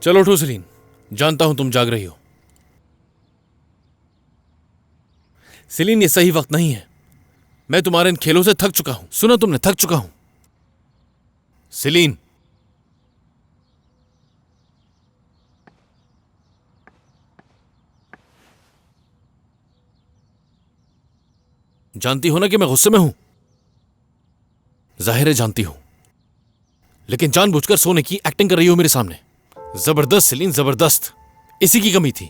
चलो उठो सेलिन, जानता हूं तुम जाग रही हो। सेलिन, ये सही वक्त नहीं है। मैं तुम्हारे इन खेलों से थक चुका हूं। सुना तुमने, थक चुका हूं। सेलिन, जानती हो ना कि मैं गुस्से में हूं। जाहिर है जानती हो, लेकिन जानबूझकर सोने की एक्टिंग कर रही हो मेरे सामने। जबरदस्त सेलिन, जबरदस्त। इसी की कमी थी।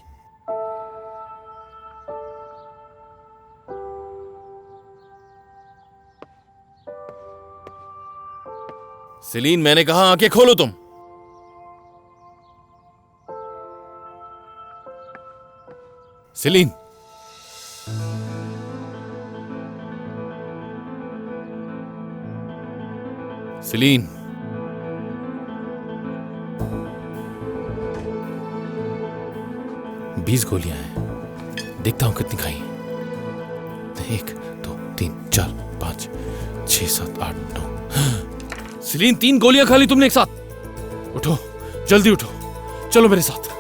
सेलिन, मैंने कहा आंखें खोलो तुम। सेलिन, सेलिन, 20 गोलियां हैं। देखता हूं कितनी खाई। 1 2 3 4 5 6 7 8 9। सेलिन, 3 गोलियां खा ली तुमने एक साथ। उठो, जल्दी उठो, चलो मेरे साथ।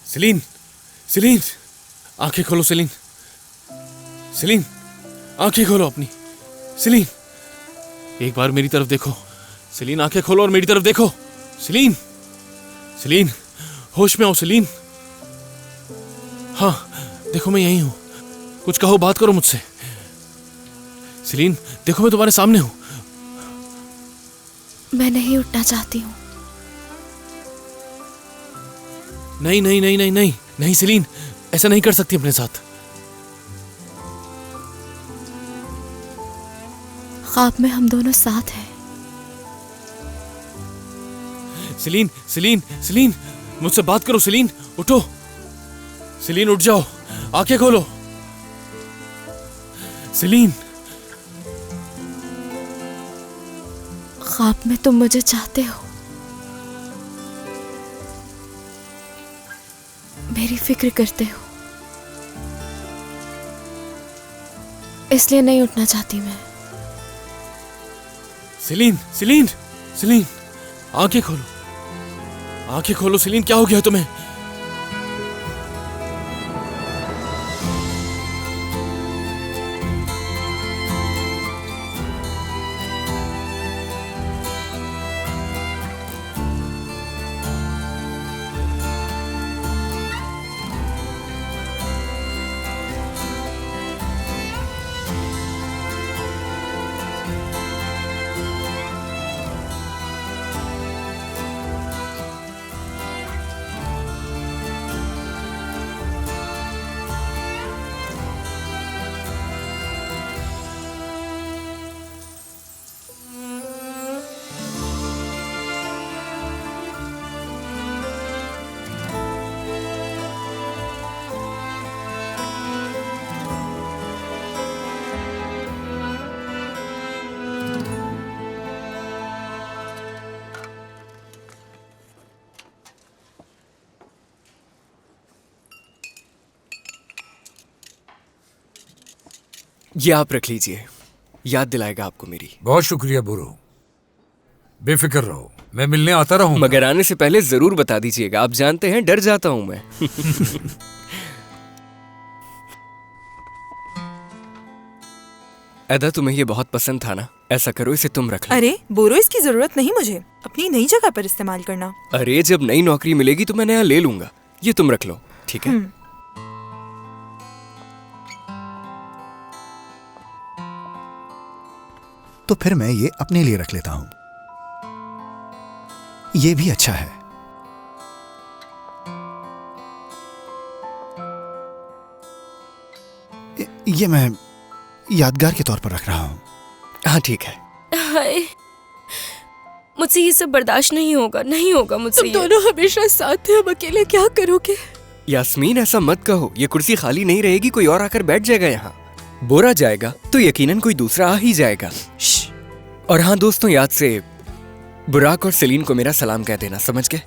सेलिन, सेलिन, आंखें खोलो सेलिन। सेलिन, आंखें खोलो अपनी। सेलिन, एक बार मेरी तरफ देखो। सेलिन, आंखें खोलो और मेरी तरफ देखो। सेलिन, सेलिन, होश में आओ सेलिन। हाँ, देखो मैं यहीं हूं। कुछ कहो, बात करो मुझसे। सेलिन, देखो मैं तुम्हारे सामने हूं। मैं नहीं उठना चाहती हूँ। नहीं नहीं नहीं नहीं नहीं नहीं सेलिन, ऐसा नहीं कर सकती अपने साथ। ख्वाब में हम दोनों साथ हैं। सेलिन, सेलिन, सेलिन, मुझसे बात करो सेलिन। उठो सेलिन, उठ जाओ, आंखें खोलो। सेलिन, ख्वाब में तुम मुझे चाहते हो, मेरी फिक्र करते हो, इसलिए नहीं उठना चाहती मैं। सेलिन, सेलिन, सेलिन, आंखें खोलो, आंखें खोलो सेलिन, क्या हो गया तुम्हें? ये आप रख लीजिए, याद दिलाएगा आपको मेरी। बहुत शुक्रिया बुरो, बेफिक्र रहो, मैं मिलने आता रहूं। मगर आने से पहले जरूर बता दीजिएगा, आप जानते हैं डर जाता हूं मैं। अदा, तुम्हें ये बहुत पसंद था ना? ऐसा करो, इसे तुम रख लो। अरे बोरो, इसकी जरूरत नहीं मुझे, अपनी नई जगह पर इस्तेमाल करना। अरे जब नई नौकरी मिलेगी तो मैं नया ले लूंगा, ये तुम रख लो, ठीक है? तो फिर मैं ये अपने लिए रख लेता हूं, ये भी अच्छा है। ये मैं यादगार के तौर पर रख रहा हूँ। हाँ ठीक है। हाय, मुझसे ये सब बर्दाश्त नहीं होगा, नहीं होगा मुझसे तुम ये। दोनों हमेशा साथ थे, अब अकेले क्या करोगे? यास्मीन ऐसा मत कहो, ये कुर्सी खाली नहीं रहेगी, कोई और आकर बैठ जाएगा यहाँ। बोरा जाएगा तो यकीनन कोई दूसरा आ ही जाएगा। और हाँ दोस्तों, याद से बुराक और सेलीन को मेरा सलाम कह देना, समझ गए?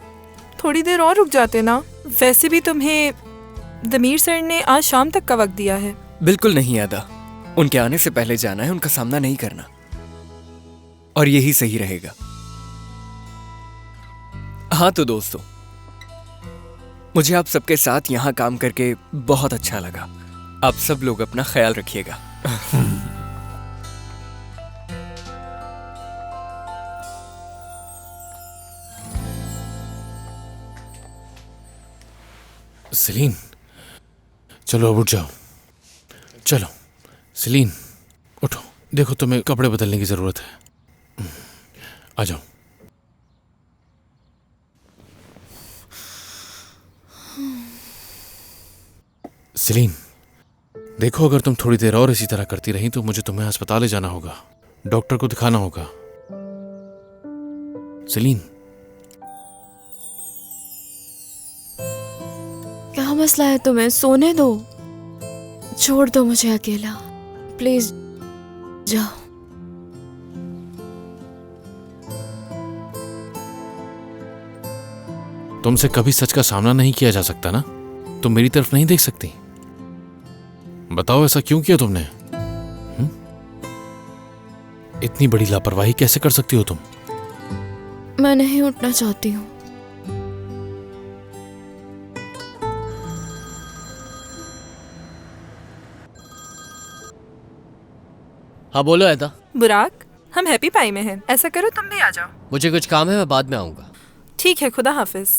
थोड़ी देर और रुक जाते ना। वैसे भी तुम्हें दमीर सर ने आज शाम तक का वक्त दिया है। बिल्कुल नहीं अदा, उनके आने से पहले जाना है, उनका सामना नहीं करना, और यही सही रहेगा। हाँ तो दोस्तों, मुझे आप सबके साथ यहाँ काम करके बहुत अच्छा लगा। आप सब लोग अपना ख्याल रखिएगा। सेलीन, चलो अब उठ जाओ। चलो सेलीन, उठो। देखो तुम्हें कपड़े बदलने की जरूरत है। आ जाओ। सेलीन, देखो अगर तुम थोड़ी देर और इसी तरह करती रही तो मुझे तुम्हें अस्पताल ले जाना होगा, डॉक्टर को दिखाना होगा। सेलीन, क्या मसला है तुम्हें? सोने दो, छोड़ दो मुझे अकेला, प्लीज जाओ। तुमसे कभी सच का सामना नहीं किया जा सकता ना? तुम मेरी तरफ नहीं देख सकती? बताओ ऐसा क्यों किया तुमने? इतनी बड़ी लापरवाही कैसे कर सकती हो तुम? मैं नहीं उठना चाहती हूँ। हाँ बोलो ऐदा। बुराक, हम हैप्पी पाई में हैं। ऐसा करो तुम भी आ जाओ। मुझे कुछ काम है, मैं बाद में आऊंगा। ठीक है, खुदा हाफिज।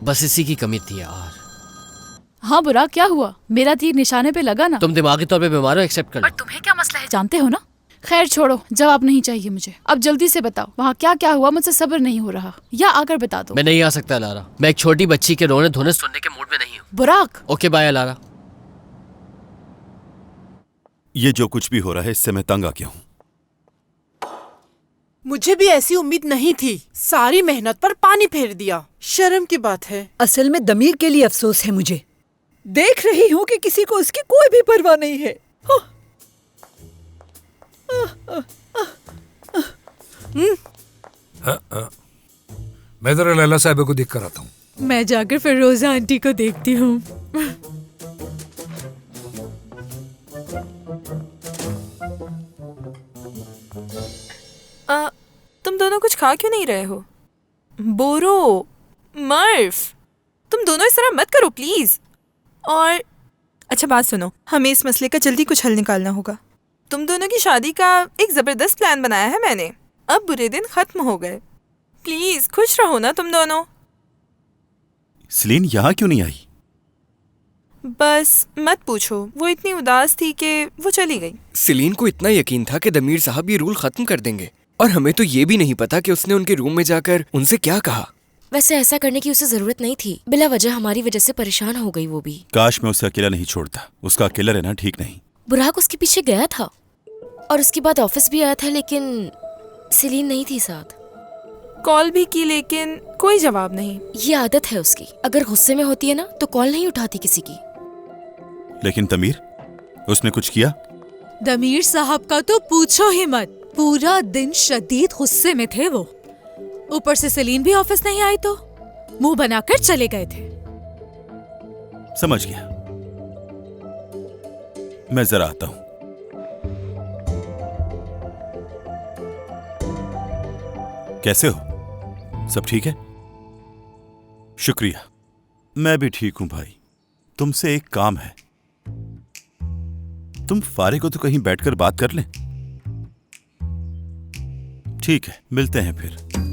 बस इसी की कमी थी यार। हाँ बुरा, क्या हुआ? मेरा तीर निशाने पे लगा ना। तुम दिमागी तौर पे बीमार हो, एक्सेप्ट कर लो। तुम्हें क्या मसला है जानते हो ना? खैर छोड़ो, जवाब नहीं चाहिए मुझे। अब जल्दी से बताओ वहाँ क्या क्या हुआ, मुझसे सब्र नहीं हो रहा, या आकर बता दो। मैं नहीं आ सकता लारा, मैं एक छोटी बच्ची के रोने धोने सुनने के मूड में नहीं हूँ। बुराक। Okay bye Lara. ये जो कुछ भी हो रहा है इससे मैं तंग आ गया हूँ। मुझे भी ऐसी उम्मीद नहीं थी। सारी मेहनत पर पानी फेर दिया। शर्म की बात है। असल में दमीर के लिए अफसोस है मुझे। देख रही हूँ कि किसी को उसकी कोई भी परवाह नहीं है। मैं जरा लैला साहब को देख कर आता हूँ। मैं जाकर फिरोजा आंटी को देखती हूँ। तुम दोनों कुछ खा क्यों नहीं रहे हो? बोरो, मर्फ, तुम दोनों इस तरह मत करो प्लीज। और अच्छा बात सुनो, हमें इस मसले का जल्दी कुछ हल निकालना होगा। तुम दोनों की शादी का एक जबरदस्त प्लान बनाया है मैंने। अब बुरे दिन खत्म हो गए। प्लीज खुश रहो ना तुम दोनों। सेलीन यहाँ क्यों नहीं आई? बस मत पूछो, वो इतनी उदास थी कि वो चली गई। सेलीन को इतना यकीन था कि दमीर साहब ये रूल खत्म कर देंगे, और हमें तो ये भी नहीं पता कि उसने उनके रूम में जाकर उनसे क्या कहा। वैसे ऐसा करने की उसे जरूरत नहीं थी, बिला वजह हमारी वजह से परेशान हो गई वो भी। काश मैं उसे अकेला नहीं छोड़ता। उसका अकेला रहना ठीक नहीं। बुराक उसके पीछे गया था और उसके बाद ऑफिस भी आया था, लेकिन सेलीन नहीं थी साथ। कॉल भी की लेकिन कोई जवाब नहीं। ये आदत है उसकी, अगर गुस्से में होती है ना तो कॉल नहीं उठाती किसी की। लेकिन तमीर, उसने कुछ किया? दमीर साहब का तो पूछो ही मत। पूरा दिन शदीद गुस्से में थे वो। ऊपर से सेलीन भी ऑफिस नहीं आई तो मुंह बनाकर चले गए थे। समझ गया, मैं जरा आता हूं। कैसे हो? सब ठीक है? शुक्रिया। मैं भी ठीक हूं भाई। तुमसे एक काम है। तुम फारिग हो तो कहीं बैठकर बात कर लें? ठीक है, मिलते हैं फिर।